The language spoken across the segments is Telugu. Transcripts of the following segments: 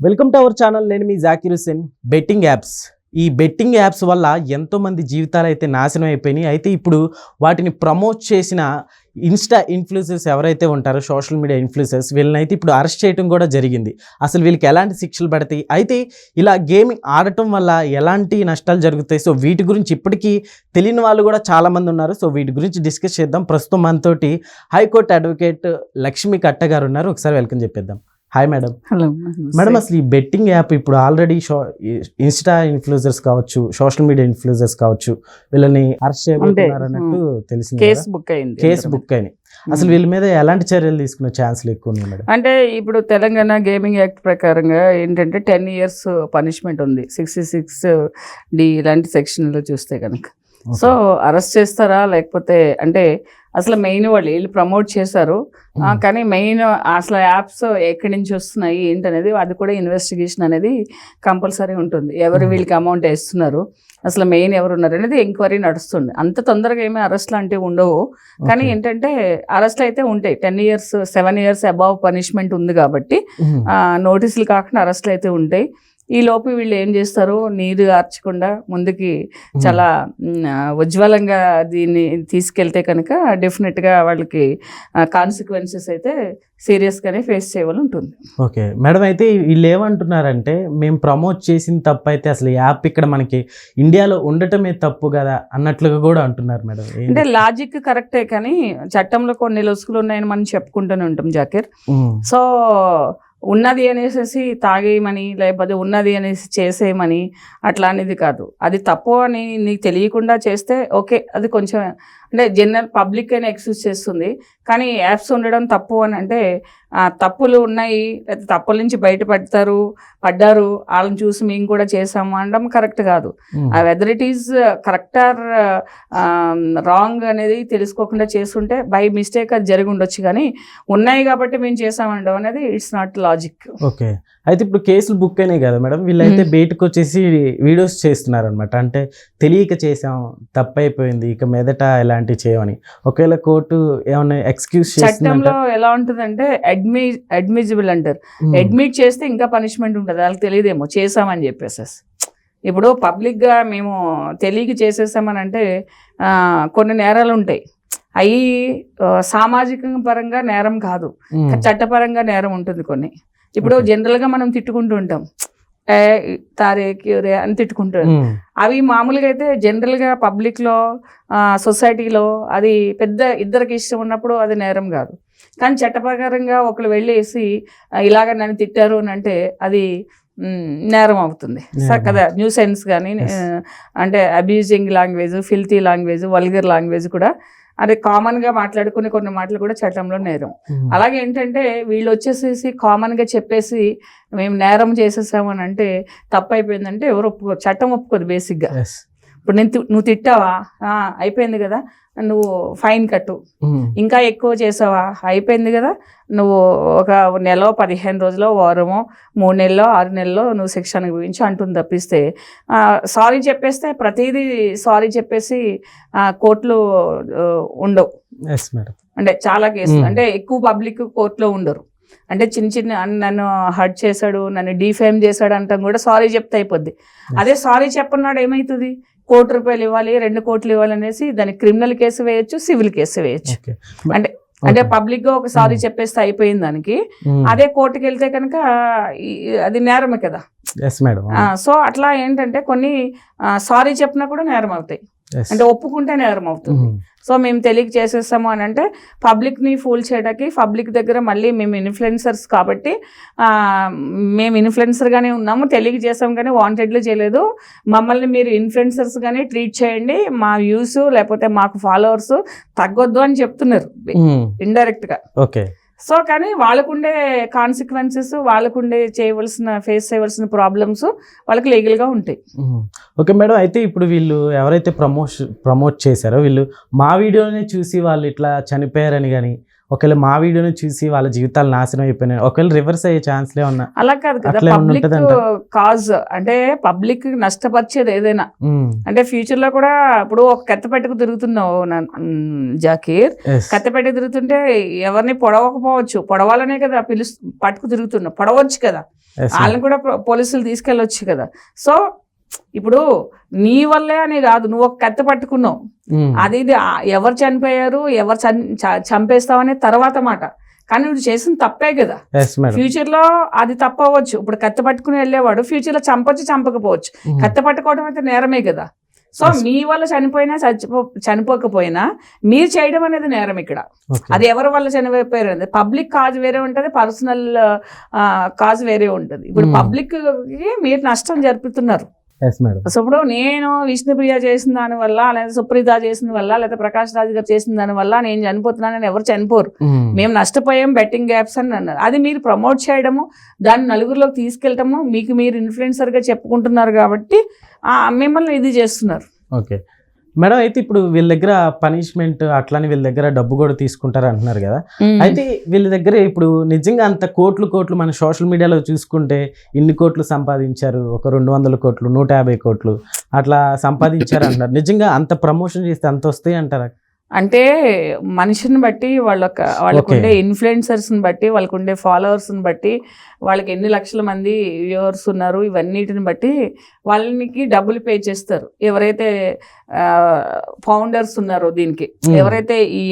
Welcome to our channel. నేను మీ జాకిర్ హుసేన్. బెట్టింగ్ యాప్స్, ఈ బెట్టింగ్ యాప్స్ వల్ల ఎంతోమంది జీవితాలు అయితే నాశనం అయిపోయినాయి. అయితే ఇప్పుడు వాటిని ప్రమోట్ చేసిన ఇన్స్టా ఇన్ఫ్లుయెన్సర్స్ ఎవరైతే ఉంటారో, సోషల్ మీడియా ఇన్ఫ్లుయెన్సర్స్, వీళ్ళనైతే ఇప్పుడు అరెస్ట్ చేయడం కూడా జరిగింది. అసలు వీళ్ళకి ఎలాంటి శిక్షలు పడతాయి, అయితే ఇలా గేమింగ్ ఆడటం వల్ల ఎలాంటి నష్టాలు జరుగుతాయి, సో వీటి గురించి ఇప్పటికీ తెలియని వాళ్ళు కూడా చాలామంది ఉన్నారు. సో వీటి గురించి డిస్కస్ చేద్దాం. ప్రస్తుతం మనతోటి హైకోర్టు అడ్వకేట్ లక్ష్మీ కట్ట గారు ఉన్నారు. ఒకసారి వెల్కమ్ చెప్పేద్దాం. Hi madam. హలో మేడం, అసలు ఈ బెట్టింగ్ యాప్ ఇప్పుడు ఆల్రెడీ ఇన్స్టా ఇన్ఫ్లుయెన్సర్స్ కావచ్చు, సోషల్ మీడియా ఇన్ఫ్లుయెన్సర్స్ కావచ్చు, వీళ్ళని అరెస్ట్ చేయబోతున్నారు అన్నట్టు తెలిసింది. కేసు బుక్ అయింది. అసలు వీళ్ళ మీద ఎలాంటి చర్యలు తీసుకునే ఛాన్స్లు ఎక్కువ ఉన్నాయి మేడం? అంటే ఇప్పుడు తెలంగాణ గేమింగ్ యాక్ట్ ప్రకారంగా ఏంటంటే 10 years పనిష్మెంట్ ఉంది, 66D ఇలాంటి సెక్షన్లో చూస్తే కనుక. సో అరెస్ట్ చేస్తారా లేకపోతే అంటే అసలు మెయిన్ వీళ్ళు ప్రమోట్ చేశారు, కానీ మెయిన్ అసలు యాప్స్ ఎక్కడి నుంచి వస్తున్నాయి ఏంటనేది అది కూడా ఇన్వెస్టిగేషన్ అనేది కంపల్సరీ ఉంటుంది. ఎవరు వీళ్ళకి అమౌంట్ వేస్తున్నారు, అసలు మెయిన్ ఎవరు ఉన్నారు అనేది ఎంక్వైరీ నడుస్తుంది. అంత తొందరగా ఏమీ అరెస్ట్లు అంటే ఉండవు, కానీ ఏంటంటే అరెస్ట్లు అయితే ఉంటాయి. 10 years 7 years అబౌవ్ పనిష్మెంట్ ఉంది కాబట్టి నోటీసులు కాకుండా అరెస్ట్లు అయితే ఉంటాయి. ఈ లోపు వీళ్ళు ఏం చేస్తారు, నీరు ఆర్చకుండా ముందుకి చాలా ఉజ్వలంగా దీన్ని తీసుకెళ్తే కనుక డెఫినెట్గా వాళ్ళకి కాన్సిక్వెన్సెస్ అయితే సీరియస్గానే ఫేస్ చేయాలి ఉంటుంది. ఓకే మేడం, అయితే వీళ్ళు ఏమంటున్నారంటే మేము ప్రమోట్ చేసిన తప్పు అయితే అసలు యాప్ ఇక్కడ మనకి ఇండియాలో ఉండటమే తప్పు కదా అన్నట్లుగా కూడా అంటున్నారు మేడం. అంటే లాజిక్ కరెక్టే, కానీ చట్టంలో కొన్ని లొసుగులు ఉన్నాయని మనం చెప్పుకుంటూనే ఉంటాం జాకిర్. సో ఉన్నది అనేసి తాగేయమని లేకపోతే ఉన్నది అనేసి చేసేయమని అట్లా అనేది కాదు. అది తప్పు అని నీకు తెలియకుండా చేస్తే ఓకే, అది కొంచెం అంటే జనరల్ పబ్లిక్ అయినా ఎక్స్క్యూజ్ చేస్తుంది. కానీ యాప్స్ ఉండడం తప్పు అని అంటే తప్పులు ఉన్నాయి లేకపోతే తప్పుల నుంచి పడ్డారు వాళ్ళని చూసి మేము కూడా చేసాము అనడం కరెక్ట్ కాదు. Whether it is correct or wrong అనేది తెలుసుకోకుండా చేస్తుంటే బై మిస్టేక్ అది జరిగి ఉండొచ్చు, కానీ ఉన్నాయి కాబట్టి మేము చేసామనడం అనేది ఇట్స్ నాట్ లాజిక్. ఓకే, అయితే ఇప్పుడు కేసులు బుక్ అయినాయి కదా మేడం, వీళ్ళైతే బయటకు వచ్చేసి వీడియోస్ చేస్తున్నారు అనమాట. అంటే తెలియక చేసాం, తప్పైపోయింది, ఇక మీదట ఇలాంటివి చేయమని. ఒకవేళ కోర్టు ఏమన్నా ఎక్స్క్యూజ్ చట్టంలో ఎలా ఉంటుందంటే అడ్మిజిబుల్ అంటారు. అడ్మిట్ చేస్తే ఇంకా పనిష్మెంట్ ఉంటుంది, వాళ్ళకి తెలియదేమో చేసామని చెప్పేసి. ఇప్పుడు పబ్లిక్గా మేము తెలియక చేసేసామని అంటే కొన్ని నేరాలు ఉంటాయి, అవి సామాజిక పరంగా నేరం కాదు, చట్టపరంగా నేరం ఉంటుంది కొన్ని. ఇప్పుడు జనరల్గా మనం తిట్టుకుంటూ ఉంటాం, తారే క్యూరే అని తిట్టుకుంటాం. అవి మామూలుగా అయితే జనరల్గా పబ్లిక్లో సొసైటీలో అది పెద్ద ఇద్దరికి ఇష్టం ఉన్నప్పుడు అది నేరం కాదు. కానీ చట్టప్రకారంగా ఒకరు వెళ్ళేసి ఇలాగ నన్ను తిట్టారు అని అంటే అది నేరం అవుతుంది కదా. న్యూసెన్స్ కానీ అంటే abusing language, filthy language, vulgar language కూడా అది కామన్గా మాట్లాడుకునే కొన్ని మాటలు కూడా చట్టంలో నేరం. అలాగే ఏంటంటే వీళ్ళు వచ్చేసేసి కామన్గా చెప్పేసి మేము నేరం చేసేసామని అంటే తప్పు అయిపోయిందంటే ఎవరు ఒప్పుకోరు, చట్టం ఒప్పుకోదు బేసిక్గా. ఇప్పుడు నువ్వు తిట్టావా, అయిపోయింది కదా, నువ్వు ఫైన్ కట్టు. ఇంకా ఎక్కువ చేసావా, అయిపోయింది కదా, నువ్వు ఒక నెల 15 రోజులు, వారమో 3 నెలలో 6 నెలల్లో నువ్వు శిక్ష అనుభవించి అంటుంది తప్పిస్తే సారీ చెప్పేస్తే ప్రతిదీ సారీ చెప్పేసి కోర్టులు ఉండవు. అంటే చాలా కేసులు అంటే ఎక్కువ పబ్లిక్ కోర్టులో ఉండరు. అంటే చిన్న నన్ను హర్ట్ చేశాడు, నన్ను డిఫేమ్ చేశాడు అంటాం కూడా సారీ చెప్తే అయిపోద్ది. అదే సారీ చెప్పన్నాడు ఏమవుతుంది, ₹1,00,000 ఇవ్వాలి, 2 కోట్లు ఇవ్వాలి అనేసి దానికి క్రిమినల్ కేసు వేయచ్చు, సివిల్ కేసు వేయచ్చు. అంటే పబ్లిక్ గా ఒక సారీ చెప్పేస్తే అయిపోయింది దానికి. అదే కోర్టుకి వెళ్తే కనుక అది నేరమే కదా. సో అట్లా ఏంటంటే కొన్ని సారీ చెప్పినా కూడా నేరం అవుతాయి, అంటే ఒప్పుకుంటే నేరం అవుతుంది. సో మేము తెలియక చేసేస్తాము అని అంటే పబ్లిక్ని ఫూల్ చేయడానికి, పబ్లిక్ దగ్గర మళ్ళీ మేము ఇన్ఫ్లుయెన్సర్స్ కాబట్టి మేము ఇన్ఫ్లుయెన్సర్గానే ఉన్నాము, తెలియక చేసాం కానీ వాంటెడ్లో చేయలేదు, మమ్మల్ని మీరు ఇన్ఫ్లుయెన్సర్స్గానే ట్రీట్ చేయండి, మా వ్యూస్ లేకపోతే మాకు ఫాలోవర్స్ తగ్గొద్దు అని చెప్తున్నారు ఇండైరెక్ట్గా. ఓకే, సో కానీ వాళ్ళకుండే కాన్సిక్వెన్సెస్, వాళ్ళకుండే ఫేస్ చేయవలసిన ప్రాబ్లమ్స్ వాళ్ళకి లీగల్గా ఉంటాయి. ఓకే మేడం, అయితే ఇప్పుడు వీళ్ళు ఎవరైతే ప్రమోట్ చేశారో వీళ్ళు మా వీడియోని చూసి వాళ్ళు ఇట్లా చనిపోయారని కానీ, ఒకవేళ మా వీడియోని చూసి వాళ్ళ జీవితాలు నాశనం అయిపోయినాయి, ఒకవేళ రివర్స్ అయ్యే ఛాన్స్లే ఉన్నా? అలా కాదు కదా, పబ్లిక్ కాజ్ అంటే పబ్లిక్ నష్టపరిచేది ఏదైనా. అంటే ఫ్యూచర్ లో కూడా ఇప్పుడు ఒక కత్తెపెట్టుకు తిరుగుతున్నావు జాకీర్, కత్తెపెట్టుకు తిరుగుతుంటే ఎవరిని పొడవకపోవచ్చు, పొడవాలనే కదా పట్టుకు తిరుగుతున్నావు, పొడవచ్చు కదా. వాళ్ళని కూడా పోలీసులు తీసుకెళ్ళొచ్చు కదా. సో ఇప్పుడు నీ వల్లే అని కాదు, నువ్వు ఒక కత్తి పట్టుకున్నావు, అది ఎవరు చనిపోయారు, ఎవరు చంపేస్తావనే తర్వాత మాట, కానీ నువ్వు చేసిన తప్పే కదా. ఫ్యూచర్ లో అది తప్పవచ్చు. ఇప్పుడు కత్తి పట్టుకుని వెళ్ళేవాడు ఫ్యూచర్ లో చంపొచ్చు, చంపకపోవచ్చు. కత్తి పట్టుకోవడం అయితే నేరమే కదా. సో మీ వల్ల చనిపోయినా చనిపోకపోయినా మీరు చేయడం అనేది నేరం ఇక్కడ. అది ఎవరి వల్ల చనిపోయారు అనేది పబ్లిక్ కాజ్ వేరే ఉంటుంది, పర్సనల్ కాజ్ వేరే ఉంటుంది. ఇప్పుడు పబ్లిక్ మీరు నష్టం జరుపుతున్నారు. సో ఇప్పుడు నేను విష్ణుప్రియ చేసిన దాని వల్ల, లేదా సుప్రీత చేసిన వల్ల, లేదా ప్రకాష్ రాజ్ గారు చేసిన దాని వల్ల నేను చనిపోతున్నానని ఎవరు చనిపోరు. మేము నష్టపోయాం బెట్టింగ్ యాప్స్ అని అన్నారు. అది మీరు ప్రమోట్ చేయడము, దాన్ని నలుగురిలోకి తీసుకెళ్ళటము, మీకు మీరు ఇన్ఫ్లుయెన్సర్ గా చెప్పుకుంటున్నారు కాబట్టి మిమ్మల్ని ఇది చేస్తున్నారు. ఓకే మేడం, అయితే ఇప్పుడు వీళ్ళ దగ్గర పనిష్మెంట్ అట్లానే వీళ్ళ దగ్గర డబ్బు కూడా తీసుకుంటారు అంటున్నారు కదా. అయితే వీళ్ళ దగ్గర ఇప్పుడు నిజంగా అంత కోట్లు మన సోషల్ మీడియాలో చూసుకుంటే ఇన్ని కోట్లు సంపాదించారు, ఒక 200 కోట్లు 150 కోట్లు అట్లా సంపాదించారు అంటున్నారు. నిజంగా అంత ప్రమోషన్ చేస్తే అంత వస్తాయి అంటారా? అంటే మనిషిని బట్టి వాళ్ళకుండే ఇన్ఫ్లుయెన్సర్స్ని బట్టి, వాళ్ళకుండే ఫాలోవర్స్ని బట్టి, వాళ్ళకి ఎన్ని లక్షల మంది వ్యూవర్స్ ఉన్నారు, ఇవన్నిటిని బట్టి వాళ్ళకి డబ్బులు పే చేస్తారు. ఎవరైతే ఫౌండర్స్ ఉన్నారో దీనికి, ఎవరైతే ఈ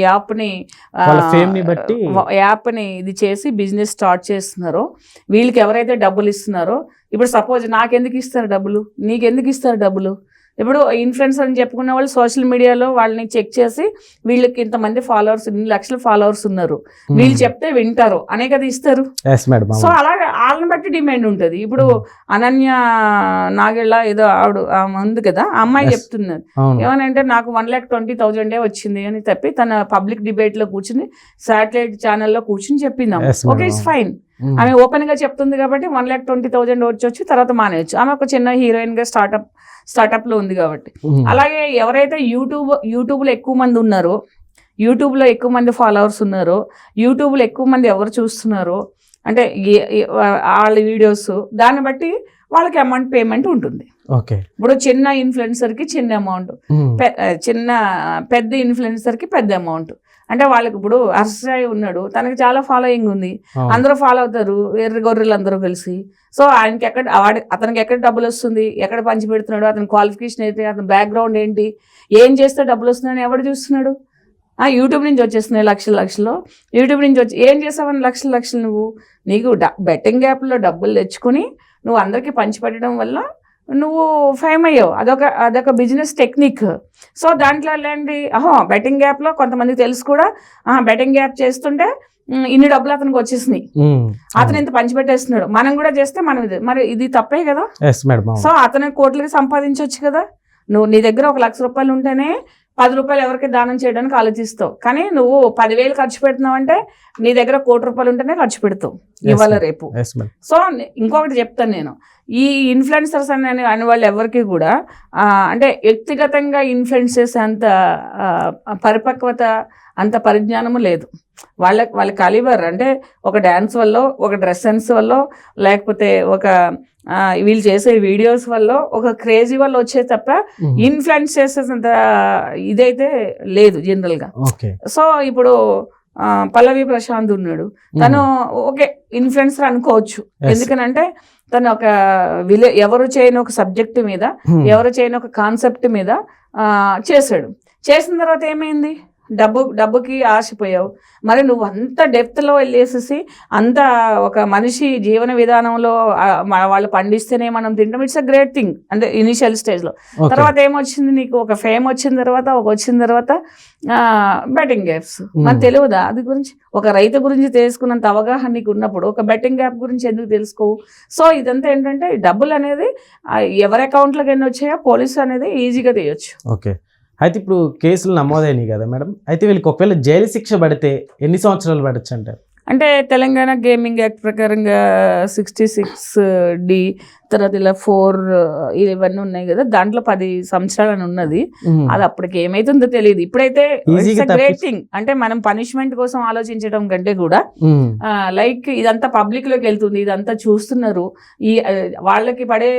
యాప్ని ఇది చేసి బిజినెస్ స్టార్ట్ చేస్తున్నారో వీళ్ళకి ఎవరైతే డబ్బులు ఇస్తున్నారో, ఇప్పుడు సపోజ్ నాకెందుకు ఇస్తారు డబ్బులు, నీకెందుకు ఇస్తారు డబ్బులు? ఇప్పుడు ఇన్ఫ్లుయెన్సర్ అని చెప్పుకున్న వాళ్ళు సోషల్ మీడియాలో వాళ్ళని చెక్ చేసి వీళ్ళకి ఇంతమంది ఫాలోవర్స్, 2 లక్షల ఫాలోవర్స్ ఉన్నారు, వీళ్ళు చెప్తే వింటారు అనే కదా ఇస్తారు. సో అలాగే వాళ్ళని బట్టి డిమాండ్ ఉంటుంది. ఇప్పుడు అనన్య నాగేళ్ళ ఏదో ఆమె ఉంది కదా, ఆ అమ్మాయి చెప్తున్నారు ఏమనంటే నాకు 1,20,000 వచ్చింది అని చెప్పి తన పబ్లిక్ డిబేట్ లో కూర్చుని శాటిలైట్ ఛానల్లో కూర్చుని చెప్పింది. Okay, it's fine. ఆమె ఓపెన్ గా చెప్తుంది కాబట్టి 1,20,000 వచ్చి తర్వాత మానేయచ్చు. ఆమె ఒక చిన్న హీరోయిన్ గా స్టార్ట్అప్ లో ఉంది కాబట్టి. అలాగే ఎవరైతే యూట్యూబ్ లో ఎక్కువ మంది ఉన్నారో, యూట్యూబ్ లో ఎక్కువ మంది ఫాలోవర్స్ ఉన్నారో, యూట్యూబ్ లో ఎక్కువ మంది ఎవరు చూస్తున్నారో అంటే వాళ్ళ వీడియోస్, దాన్ని బట్టి వాళ్ళకి అమౌంట్ పేమెంట్ ఉంటుంది. ఇప్పుడు చిన్న ఇన్ఫ్లుయెన్సర్ కి చిన్న అమౌంట్, పెద్ద ఇన్ఫ్లుయెన్సర్ కి పెద్ద అమౌంట్. అంటే వాళ్ళకి ఇప్పుడు హర్షాయి ఉన్నాడు, తనకి చాలా ఫాలోయింగ్ ఉంది, అందరూ ఫాలో అవుతారు, ఎర్ర గొర్రెలు అందరూ కలిసి. సో ఆయనకి అతనికి ఎక్కడ డబ్బులు వస్తుంది, ఎక్కడ పంచి పెడుతున్నాడు, అతని క్వాలిఫికేషన్ ఏంటి, అతని బ్యాక్గ్రౌండ్ ఏంటి, ఏం చేస్తే డబ్బులు వస్తుందని ఎవడు చూస్తున్నాడు? యూట్యూబ్ నుంచి వచ్చేస్తున్నాయి లక్షలు. యూట్యూబ్ నుంచి వచ్చి ఏం చేసావని లక్షలు నువ్వు? నీకు బెట్టింగ్ యాప్లో డబ్బులు తెచ్చుకొని నువ్వు అందరికీ పంచిపెట్టడం వల్ల నువ్వు ఫేమ్ అయ్యావు. అదొక బిజినెస్ టెక్నిక్. సో దాంట్లో ఏంటి, బెట్టింగ్ యాప్లో కొంతమందికి తెలుసు కూడా, బెట్టింగ్ యాప్ చేస్తుంటే ఇన్ని డబ్బులు అతనికి వచ్చేసినాయి, అతను ఇంత పంచిపెట్టేస్తున్నాడు, మనం కూడా చేస్తే మరి ఇది తప్పే కదా. సో అతను కోట్లకి సంపాదించవచ్చు కదా. నీ దగ్గర 1,00,000 రూపాయలు ఉంటేనే 10 రూపాయలు ఎవరికి దానం చేయడానికి ఆలోచిస్తావు, కానీ నువ్వు 10,000 ఖర్చు పెడుతున్నావు అంటే నీ దగ్గర 1,00,00,000 రూపాయలు ఉంటేనే ఖర్చు పెడతావు ఇవాళ రేపు. సో ఇంకొకటి చెప్తాను నేను, ఈ ఇన్ఫ్లుయెన్సర్స్ అనే వాళ్ళు ఎవరికి కూడా అంటే వ్యక్తిగతంగా ఇన్ఫ్లుయెన్స్ చేసే అంత పరిపక్వత, అంత పరిజ్ఞానము లేదు. వాళ్ళ కాలిబర్ అంటే ఒక డ్యాన్స్ వల్ల, ఒక డ్రెస్ సెన్స్ వల్ల, లేకపోతే ఒక వీళ్ళు చేసే వీడియోస్ వల్ల, ఒక క్రేజీ వల్ల వచ్చే తప్ప ఇన్ఫ్లుయెన్స్ చేసేంత ఇదైతే లేదు జనరల్ గా. సో ఇప్పుడు పల్లవి ప్రశాంత్ ఉన్నాడు, తను ఓకే ఇన్ఫ్లుయెన్సర్ అనుకోవచ్చు. ఎందుకనంటే తను ఒక ఎవరు చేయని ఒక సబ్జెక్ట్ మీద, ఎవరు చేయని ఒక కాన్సెప్ట్ మీద చేశాడు. చేసిన తర్వాత ఏమైంది, డబ్బుకి ఆశపోయావు. మరి నువ్వు అంత డెప్త్లో వెళ్ళేసేసి అంత ఒక మనిషి జీవన విధానంలో వాళ్ళు పండిస్తేనే మనం తింటాం, ఇట్స్ అ గ్రేట్ థింగ్ అంటే ఇనిషియల్ స్టేజ్లో. తర్వాత ఏమొచ్చింది, నీకు ఒక ఫేమ్ వచ్చిన తర్వాత బెట్టింగ్ యాప్స్. మనకు తెలియదా అది గురించి? ఒక రైతు గురించి తెలుసుకున్నంత అవగాహన నీకు ఉన్నప్పుడు ఒక బెట్టింగ్ యాప్ గురించి ఎందుకు తెలుసుకోవు? సో ఇదంతా ఏంటంటే డబ్బులు అనేది ఎవరి అకౌంట్లోకి ఎన్ని వచ్చాయో పోలీసు అనేది ఈజీగా తీయొచ్చు. ఓకే, అయితే ఇప్పుడు కేసులు నమోదైనాయి కదా మేడం, అయితే వీళ్ళకి ఒకవేళ జైలు శిక్ష పడితే ఎన్ని సంవత్సరాలు పడచ్చు అంటారు? అంటే తెలంగాణ గేమింగ్ యాక్ట్ ప్రకారంగా 66D, తర్వాత ఇలా 4 ఇవన్నీ ఉన్నాయి కదా, దాంట్లో 10 సంవత్సరాలు అని ఉన్నది. అది అప్పటికి ఏమైతుందో తెలియదు. ఇప్పుడైతే గ్రేట్ థింగ్ అంటే మనం పనిష్మెంట్ కోసం ఆలోచించడం కంటే కూడా లైక్ ఇదంతా పబ్లిక్ లోకి వెళ్తుంది, ఇదంతా చూస్తున్నారు, ఈ వాళ్ళకి పడే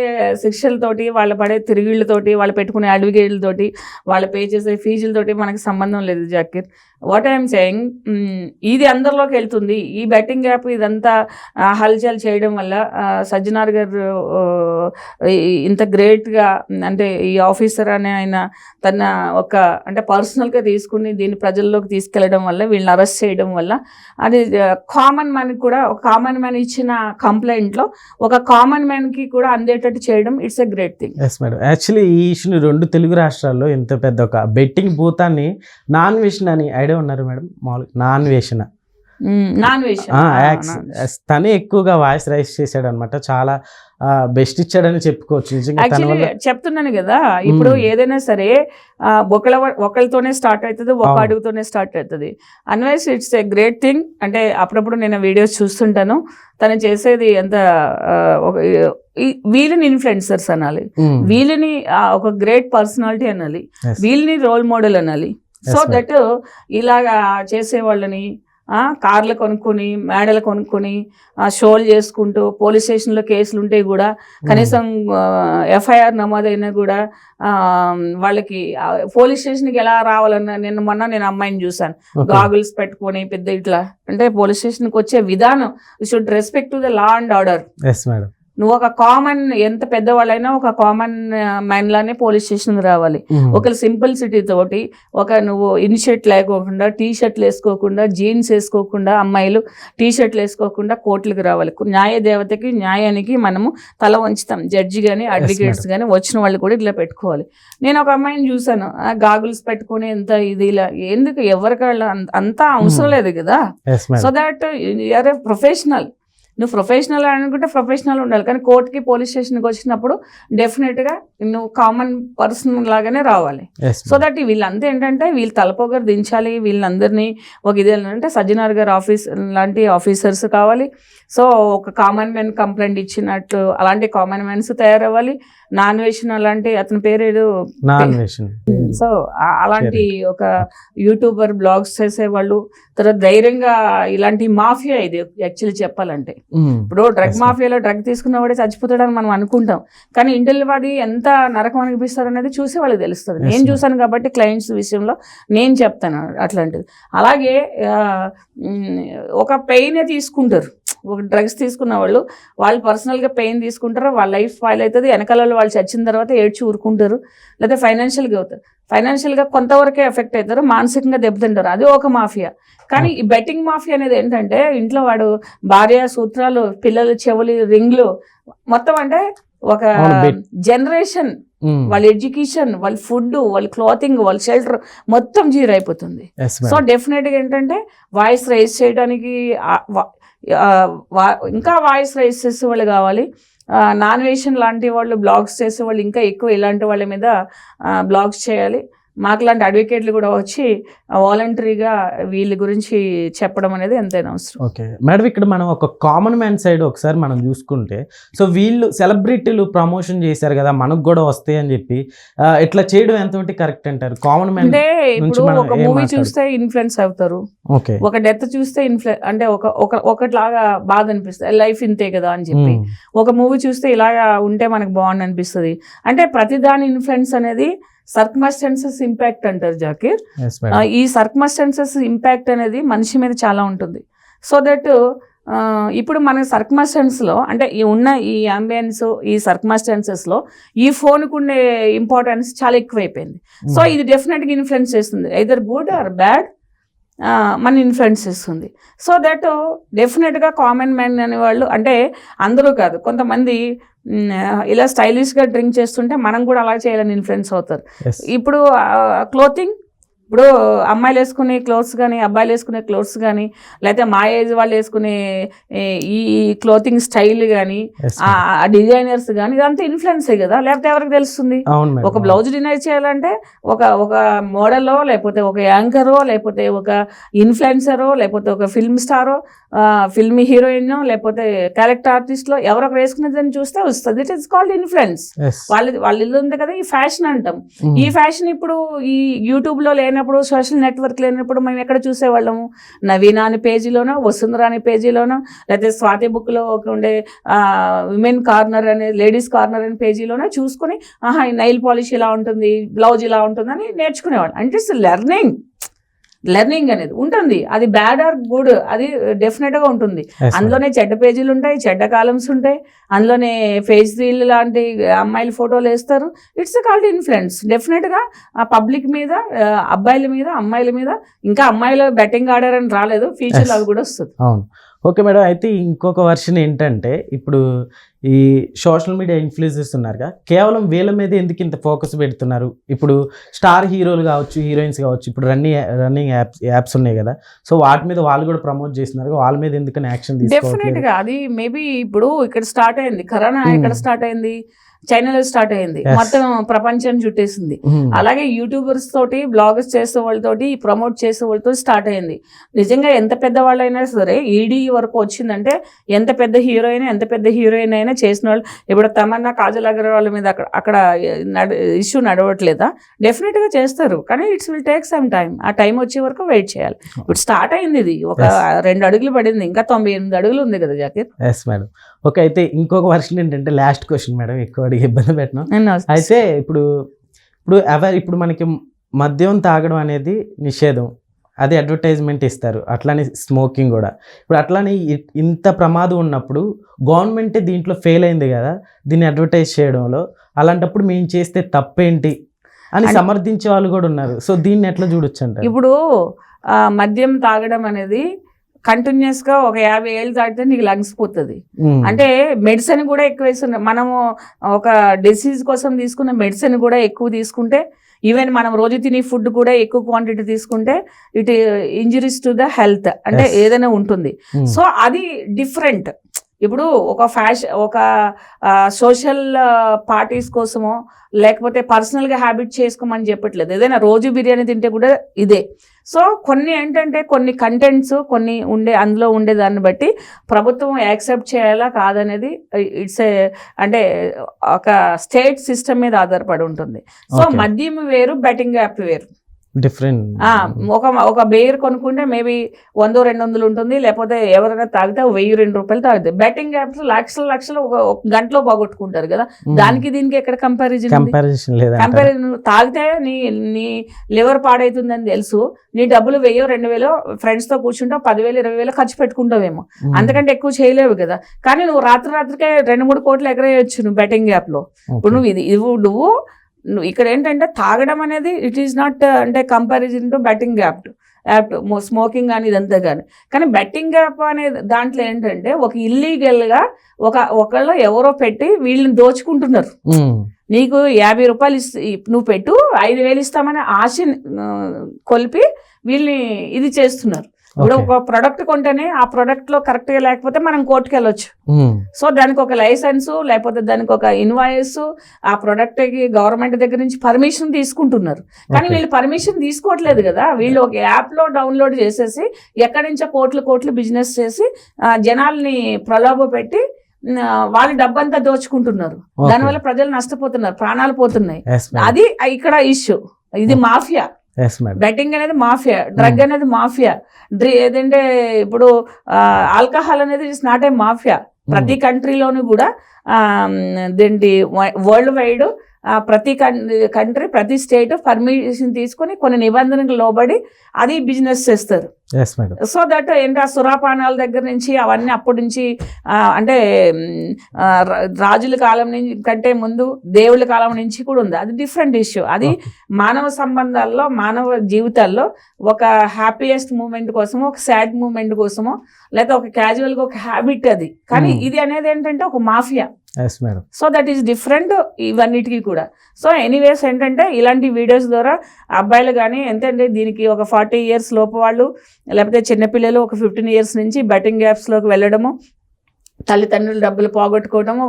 శిక్షలతోటి, వాళ్ళ పడే తిరిగిళ్ళతోటి, వాళ్ళు పెట్టుకునే అడ్వకేట్లతోటి, వాళ్ళు పే చేసే ఫీజులతోటి మనకి సంబంధం లేదు జాకీర్. వాట్ ఐఎమ్ సెయింగ్, ఇది అందరిలోకి వెళ్తుంది. ఈ బెట్టింగ్ యాప్ ఇదంతా హల్చల్ చేయడం వల్ల సజ్జనార్ గారు ఇంత గ్రేట్గా, అంటే ఈ ఆఫీసర్ అనే ఆయన తన ఒక అంటే పర్సనల్గా తీసుకుని దీన్ని ప్రజల్లోకి తీసుకెళ్లడం వల్ల, వీళ్ళని అరెస్ట్ చేయడం వల్ల, అది కామన్ మ్యాన్కి కూడా, ఒక కామన్ మ్యాన్ ఇచ్చిన కంప్లైంట్లో ఒక కామన్ మ్యాన్కి కూడా అందేటట్టు చేయడం, it's a great thing. Yes madam. Actually ఈ ఇష్యూని 2 తెలుగు రాష్ట్రాల్లో ఇంత పెద్ద ఒక బెట్టింగ్ భూతాన్ని నాన్ వేషన్ అని ఐడియా ఉన్నారు మేడం? మామూలుగా నాన్ వేషన్ తనే ఎక్కువగా వాయిస్ రైస్ చేశాడు అనమాట. చాలా బెస్ట్ ఇచ్చాడని చెప్పుకోవచ్చు. యాక్చువల్లీ చెప్తున్నాను కదా, ఇప్పుడు ఏదైనా సరే ఒకళ్ళతోనే స్టార్ట్ అవుతుంది, ఒక అడుగుతోనే స్టార్ట్ అవుతుంది. అన్వైస్ ఇట్స్ ఎ గ్రేట్ థింగ్. అంటే అప్పుడప్పుడు నేను వీడియోస్ చూస్తుంటాను, తను చేసేది ఎంత వీళ్ళని ఇన్ఫ్లుయెన్సర్స్ అనాలి, వీళ్ళని ఒక గ్రేట్ పర్సనాలిటీ అనాలి, వీళ్ళని రోల్ మోడల్ అనాలి. సో దట్ ఇలాగా చేసేవాళ్ళని కార్లు కొనుక్కొని, మేడలు కొనుక్కొని, షోలు చేసుకుంటూ, పోలీస్ స్టేషన్లో కేసులు ఉంటే కూడా కనీసం ఎఫ్ఐఆర్ నమోదైనా కూడా వాళ్ళకి పోలీస్ స్టేషన్కి ఎలా రావాలన్నా, నేను అమ్మాయిని చూసాను గాగుల్స్ పెట్టుకొని పెద్ద ఇట్లా, అంటే పోలీస్ స్టేషన్కి వచ్చే విధానం, you should respect to the law and order. నువ్వు ఒక కామన్, ఎంత పెద్దవాళ్ళైనా ఒక కామన్ మ్యాన్ లానే పోలీస్ స్టేషన్కి రావాలి. ఒక సింపుల్ సిటీ తోటి, నువ్వు ఇన్షర్ట్ లేకోకుండా, టీ షర్ట్లు వేసుకోకుండా, జీన్స్ వేసుకోకుండా, అమ్మాయిలు టీ షర్ట్లు వేసుకోకుండా కోర్టులకు రావాలి. న్యాయ దేవతకి, న్యాయానికి మనము తల వంచుతాం. జడ్జి కానీ, అడ్వకేట్స్ కానీ వచ్చిన వాళ్ళు కూడా ఇట్లా పెట్టుకోవాలి. నేను ఒక అమ్మాయిని చూసాను, గాగుల్స్ పెట్టుకుని ఎంత ఇది ఇలా, ఎందుకు ఎవరికాళ్ళు అంతా అవసరం లేదు కదా. So that you're a professional. నువ్వు ప్రొఫెషనల్ అనుకుంటే ప్రొఫెషనల్ ఉండాలి, కానీ కోర్టుకి, పోలీస్ స్టేషన్కి వచ్చినప్పుడు డెఫినెట్గా నువ్వు కామన్ పర్సన్ లాగానే రావాలి. సో దట్ వీళ్ళంతా ఏంటంటే వీళ్ళు తలపోగరు దించాలి, వీళ్ళందరినీ ఒక ఇది అంటే సజ్జనార్ గారు లాంటి ఆఫీసర్స్ కావాలి. సో ఒక కామన్ మ్యాన్ కంప్లైంట్ ఇచ్చినట్లు అలాంటి కామన్ మ్యాన్స్ తయారవ్వాలి. నాన్ వేషన్ అలాంటి, అతని పేరు సో అలాంటి ఒక యూట్యూబర్, బ్లాగ్స్ చేసేవాళ్ళు, తర్వాత ధైర్యంగా ఇలాంటి మాఫియా ఇది యాక్చువల్లీ చెప్పాలంటే. ఇప్పుడు డ్రగ్ మాఫియాలో డ్రగ్ తీసుకున్నవాడే చచ్చిపోతాడని మనం అనుకుంటాం, కానీ ఇంటిల్ వాడి ఎంత నరకం అనిపిస్తారు అనేది చూసే వాళ్ళకి తెలుస్తుంది. నేను చూసాను కాబట్టి క్లయింట్స్ విషయంలో నేను చెప్తాను అట్లాంటిది. అలాగే ఒక పెయినే తీసుకుంటారు, ఒక డ్రగ్స్ తీసుకున్న వాళ్ళు పర్సనల్గా పెయిన్ తీసుకుంటారు, వాళ్ళ లైఫ్ ఫైల్ అవుతుంది, వెనకాల వాళ్ళు చచ్చిన తర్వాత ఏడ్చి ఊరుకుంటారు, లేదా ఫైనాన్షియల్గా అవుతారు. ఫైనాన్షియల్గా కొంతవరకే ఎఫెక్ట్ అవుతారు, మానసికంగా దెబ్బతింటారు. అది ఒక మాఫియా. కానీ ఈ బెట్టింగ్ మాఫియా అనేది ఏంటంటే ఇంట్లో వాడు భార్య సూత్రాలు, పిల్లలు చెవులు, రింగ్లు, మొత్తం అంటే ఒక జనరేషన్, వాళ్ళ ఎడ్యుకేషన్, వాళ్ళ ఫుడ్, వాళ్ళ క్లాతింగ్, వాళ్ళ షెల్టర్ మొత్తం జీరో అయిపోతుంది. సో డెఫినెట్గా ఏంటంటే వాయిస్ రైజ్ చేయడానికి ఇంకా వాయిస్ రైజ్ చేసే వాళ్ళు కావాలి. నాన్ వేషన్ లాంటి వాళ్ళు, బ్లాగ్స్ చేసే వాళ్ళు ఇంకా ఎక్కువ ఇలాంటి వాళ్ళ మీద బ్లాగ్స్ చేయాలి. మాకు లాంటి అడ్వకేట్లు కూడా వచ్చి వాలంటరీగా వీళ్ళ గురించి చెప్పడం అనేది ఎంతైనా అవసరం. ఓకే మేడం, ఇక్కడ మనం ఒక కామన్ మ్యాన్ సైడ్ ఒకసారి మనం చూసుకుంటే, సో వీళ్ళు సెలబ్రిటీలు ప్రమోషన్ చేశారు కదా మనకు కూడా వస్తాయి అని చెప్పి, ఇట్లా చేయడం ఎంతవరకు కరెక్ట్ అంటారు? కామన్ మ్యాన్ అంటే ఇప్పుడు ఒక మూవీ చూస్తే ఇన్ఫ్లుయెన్స్ అవుతారు, ఒక డెత్ చూస్తే అంటే ఒకట్లాగా బాధ అనిపిస్తుంది, లైఫ్ ఇంతే కదా అని చెప్పి. ఒక మూవీ చూస్తే ఇలాగా ఉంటే మనకు బాగుంది అనిపిస్తుంది. అంటే ప్రతిదాని ఇన్ఫ్లుయెన్స్ అనేది సర్కమ్స్టాన్సెస్ ఇంపాక్ట్ అంటారు జాకీర్. ఈ సర్కమ్స్టాన్సెస్ ఇంపాక్ట్ అనేది మనిషి మీద చాలా ఉంటుంది. సో దట్ ఇప్పుడు మన సర్కమ్స్టాన్స్లో అంటే ఈ అంబియన్స్, ఈ సర్కమ్స్టాన్సెస్లో ఈ ఫోన్కు ఉండే ఇంపార్టెన్స్ చాలా ఎక్కువైపోయింది. సో ఇది డెఫినెట్గా ఇన్ఫ్లుయెన్స్ చేస్తుంది, ఐదర్ గుడ్ ఆర్ బ్యాడ్, మన ఇన్ఫ్లుయెన్స్ చేస్తుంది. సో దట్ డెఫినెట్గా కామన్ మ్యాన్ అనేవాళ్ళు, అంటే అందరూ కాదు, కొంతమంది ఇలా స్టైలిష్గా డ్రింక్ చేస్తుంటే మనం కూడా అలా చేయాలని ఇన్ఫ్లుయెన్స్ అవుతారు. ఇప్పుడు క్లోతింగ్, ఇప్పుడు అమ్మాయిలు వేసుకునే క్లోత్స్ కానీ, అబ్బాయిలు వేసుకునే క్లోత్స్ కానీ, లేకపోతే మా ఏజ్ వాళ్ళు వేసుకునే ఈ క్లోతింగ్ స్టైల్ కానీ, ఆ డిజైనర్స్ కానీ, ఇదంతా ఇన్ఫ్లుయెన్సే కదా, లేకపోతే ఎవరికి తెలుస్తుంది? ఒక బ్లౌజ్ డిజైన్ చేయాలంటే ఒక మోడలో, లేకపోతే ఒక యాంకరో, లేకపోతే ఒక ఇన్ఫ్లుయెన్సరో, లేకపోతే ఒక ఫిల్మ్ స్టారో, ఫిల్మీ హీరోయిన్, లేకపోతే క్యారెక్టర్ ఆర్టిస్ట్లో ఎవరొకరు వేసుకునేదని చూస్తే వస్తుంది. It is called influence. వాళ్ళ ఇల్లు ఉంది కదా, ఈ ఫ్యాషన్ అంటాం. ఈ ఫ్యాషన్ ఇప్పుడు ఈ యూట్యూబ్లో లేనప్పుడు, సోషల్ నెట్వర్క్ లేనప్పుడు మేము ఎక్కడ చూసేవాళ్ళము? నవీనా అనే పేజీలోనో, వసుంధర అనే పేజీలోనో, లేకపోతే స్వాతి బుక్లో ఉండే విమెన్ కార్నర్ అనే, లేడీస్ కార్నర్ అనే పేజీలోనో చూసుకుని, ఆహా ఈ నైల్ పాలిష్ ఇలా ఉంటుంది, బ్లౌజ్ ఇలా ఉంటుంది అని నేర్చుకునేవాళ్ళు. అంటే ఇట్స్ లెర్నింగ్. లెర్నింగ్ అనేది ఉంటుంది. అది బ్యాడ్ ఆర్ గుడ్ అది డెఫినెట్ గా ఉంటుంది. అందులోనే చెడ్డ పేజీలు ఉంటాయి, చెడ్డ కాలమ్స్ ఉంటాయి, అందులోనే ఫేస్ రీల్ లాంటి అమ్మాయిల ఫోటోలు వేస్తారు. It's called influence. డెఫినెట్ గా ఆ పబ్లిక్ మీద, అబ్బాయిల మీద, అమ్మాయిల మీద, ఇంకా అమ్మాయిలు బెట్టింగ్ ఆడారని రాలేదు, ఫ్యూచర్ అవి కూడా వస్తుంది. అవును, ఓకే మేడం. అయితే ఇంకొక వర్షన్ ఏంటంటే, ఇప్పుడు ఈ సోషల్ మీడియా ఇన్ఫ్లుయెన్సర్స్ ఉన్నారుగా, కేవలం వీళ్ళ మీద ఎందుకు ఇంత ఫోకస్ పెడుతున్నారు? ఇప్పుడు స్టార్ హీరోలు కావచ్చు, హీరోయిన్స్ కావచ్చు, ఇప్పుడు రన్నింగ్ యాప్స్ ఉన్నాయి కదా, సో వాటి మీద వాళ్ళు కూడా ప్రమోట్ చేస్తున్నారు, వాళ్ళ మీద ఎందుకని యాక్షన్ డెఫినెట్ తీసుకోవాలి? గా అది మేబీ ఇప్పుడు ఇక్కడ స్టార్ట్ అయింది కరోనా, ఇక్కడ స్టార్ట్ అయింది చైనాలో స్టార్ట్ అయింది, మొత్తం ప్రపంచం చుట్టేసింది. అలాగే యూట్యూబర్స్ తోటి, బ్లాగర్స్ చేసే వాళ్ళతోటి, ప్రమోట్ చేసే వాళ్ళతో స్టార్ట్ అయింది. నిజంగా ఎంత పెద్ద వాళ్ళైనా సరే ఈడీ వరకు వచ్చిందంటే, ఎంత పెద్ద హీరోయిన్ అయినా చేసిన వాళ్ళు, ఇప్పుడు తమన్నా, కాజల్ అగర్వాల్ మీద అక్కడ ఇష్యూ నడవట్లేదా? డెఫినెట్ గా చేస్తారు, కానీ it's will take some time. ఆ టైం వచ్చే వరకు వెయిట్ చేయాలి. ఇప్పుడు స్టార్ట్ అయింది, ఇది ఒక 2 అడుగులు పడింది, ఇంకా 98 అడుగులు ఉంది కదా జాకీర్. Yes madam. ఓకే, అయితే ఇంకొక వర్షన్ ఏంటంటే, లాస్ట్ క్వశ్చన్ మేడం, ఎక్కువ ఇబ్బంది పెట్టినా. అయితే ఇప్పుడు మనకి మద్యం తాగడం అనేది నిషేధం, అది అడ్వర్టైజ్మెంట్ ఇస్తారు, అట్లానే స్మోకింగ్ కూడా. ఇప్పుడు అట్లానే ఇంత ప్రమాదం ఉన్నప్పుడు గవర్నమెంటే దీంట్లో ఫెయిల్ అయింది కదా దీన్ని అడ్వర్టైజ్ చేయడంలో, అలాంటప్పుడు మేము చేస్తే తప్పేంటి అని సమర్థించే వాళ్ళు కూడా ఉన్నారు. సో దీన్ని ఎట్లా చూడొచ్చు అంటారు? ఇప్పుడు మద్యం తాగడం అనేది కంటిన్యూస్ గా ఒక 50 ఏళ్ళు తాగితే నీకు లంగ్స్ పోతుంది. అంటే మెడిసిన్ కూడా ఎక్కువ వేస్తున్నారు. మనము ఒక డిసీజ్ కోసం తీసుకున్న మెడిసిన్ కూడా ఎక్కువ తీసుకుంటే, ఈవెన్ మనం రోజు తినే ఫుడ్ కూడా ఎక్కువ క్వాంటిటీ తీసుకుంటే it injuries to the health అంటే ఏదైనా ఉంటుంది. సో అది డిఫరెంట్. ఇప్పుడు ఒక సోషల్ పార్టీస్ కోసమో లేకపోతే పర్సనల్గా హ్యాబిట్ చేసుకోమని చెప్పట్లేదు. ఏదైనా రోజు బిర్యానీ తింటే కూడా ఇదే. సో కొన్ని ఏంటంటే కొన్ని కంటెంట్స్ కొన్ని అందులో ఉండే దాన్ని బట్టి ప్రభుత్వం యాక్సెప్ట్ చేయాలా కాదనేది అంటే ఒక స్టేట్ సిస్టమ్ మీద ఆధారపడి ఉంటుంది. సో మద్యం వేరు, బెట్టింగ్ యాప్ వేరు, డిఫరెంట్. ఒక బేర్ కొనుక్కుంటే మేబీ 100-200 ఉంటుంది, లేకపోతే ఎవరైనా తాగితే 1000-2000 రూపాయలు తాగుతాయి. బెట్టింగ్ యాప్స్ లక్షలు ఒక గంటలో పోగొట్టుకుంటారు కదా, దానికి దీనికి ఎక్కడ కంపారిజన్ తాగితే నీ లివర్ పాడైతుందని తెలుసు, నీ డబ్బులు 1000-2000 ఫ్రెండ్స్ తో కూర్చుంటావు, 10,000-20,000 ఖర్చు పెట్టుకుంటావేమో, అంతకంటే ఎక్కువ చేయలేవు కదా. కానీ నువ్వు రాత్రికే 2-3 కోట్లు ఎగరేయచ్చు నువ్వు బెట్టింగ్ యాప్ లో. ఇప్పుడు నువ్వు ఇక్కడ ఏంటంటే తాగడం అనేది ఇట్ ఈస్ నాట్ అంటే comparison to betting app smoking కానీ ఇదంతా కానీ బెట్టింగ్ యాప్ అనే దాంట్లో ఏంటంటే ఒక ఇల్లీగల్ గా ఒకళ్ళు ఎవరో పెట్టి వీళ్ళని దోచుకుంటున్నారు. నీకు 50 రూపాయలు నువ్వు పెట్టు, 5,000 ఇస్తామని ఆశ కొలిపి వీళ్ళని ఇది చేస్తున్నారు. ఇప్పుడు ఒక ప్రొడక్ట్ కొంటేనే ఆ ప్రొడక్ట్ లో కరెక్ట్ గా లేకపోతే మనం కోర్టుకి వెళ్ళొచ్చు. సో దానికి ఒక లైసెన్స్ లేకపోతే దానికి ఒక ఇన్వాయిస్, ఆ ప్రొడక్ట్ కి గవర్నమెంట్ దగ్గర నుంచి పర్మిషన్ తీసుకుంటున్నారు. కానీ వీళ్ళు పర్మిషన్ తీసుకోవట్లేదు కదా. వీళ్ళు ఒక యాప్ లో డౌన్లోడ్ చేసేసి ఎక్కడి నుంచో కోట్లు బిజినెస్ చేసి జనాల్ని ప్రలోభ పెట్టి వాళ్ళ డబ్బంతా దోచుకుంటున్నారు. దానివల్ల ప్రజలు నష్టపోతున్నారు, ప్రాణాలు పోతున్నాయి. అది ఇక్కడ ఇష్యూ. ఇది మాఫియా. బెట్టింగ్ అనేది మాఫియా, డ్రగ్ అనేది మాఫియా. ఏదంటే ఇప్పుడు ఆల్కహాల్ అనేది ఇట్స్ నాట్ ఏ మాఫియా. ప్రతి కంట్రీలోనూ కూడా వరల్డ్ వైడ్ ప్రతి కంట్రీ ప్రతి స్టేట్ పర్మిషన్ తీసుకొని కొన్ని నిబంధనలకు లోబడి అది బిజినెస్ చేస్తారు. సో దట్ ఏంటి ఆ సురాపానాల దగ్గర నుంచి అవన్నీ అప్పటి నుంచి అంటే రాజుల కాలం నుంచి కంటే ముందు దేవుళ్ళ కాలం నుంచి కూడా ఉంది. అది డిఫరెంట్ ఇష్యూ. అది మానవ సంబంధాల్లో, మానవ జీవితాల్లో ఒక హ్యాపీయెస్ట్ మూమెంట్ కోసమో, ఒక సాడ్ మూమెంట్ కోసమో, లేదా ఒక క్యాజువల్గా ఒక హ్యాబిట్ అది. కానీ ఇది అనేది ఏంటంటే ఒక mafia. So that is different ఇవన్నిటికీ కూడా. సో ఎనీవేస్ ఏంటంటే ఇలాంటి వీడియోస్ ద్వారా అబ్బాయిలు కానీ ఎంతంటే దీనికి ఒక 40 years లోపు వాళ్ళు, లేకపోతే చిన్నపిల్లలు ఒక 15 years నుంచి బెట్టింగ్ యాప్స్లోకి వెళ్ళడము, తల్లిదండ్రులు డబ్బులు పోగొట్టుకోవడము,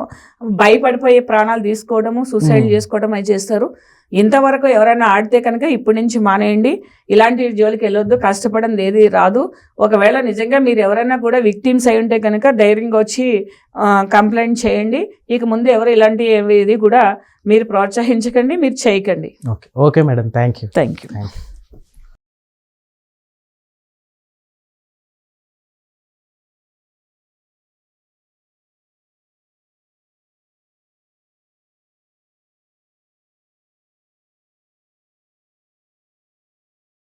భయపడిపోయే ప్రాణాలు తీసుకోవడము, సూసైడ్ చేసుకోవడం అవి చేస్తారు. ఇంతవరకు ఎవరైనా ఆడితే కనుక ఇప్పటి నుంచి మానేయండి, ఇలాంటి జోలికి వెళ్ళొద్దు, కష్టపడింది ఏది రాదు. ఒకవేళ నిజంగా మీరు ఎవరైనా కూడా విక్టిమ్స్ అయి ఉంటే కనుక ధైర్యంగా వచ్చి కంప్లైంట్ చేయండి. ఇక ముందు ఎవరు ఇలాంటి ఇది కూడా మీరు ప్రోత్సహించకండి, మీరు చేయకండి. Okay madam, thank you.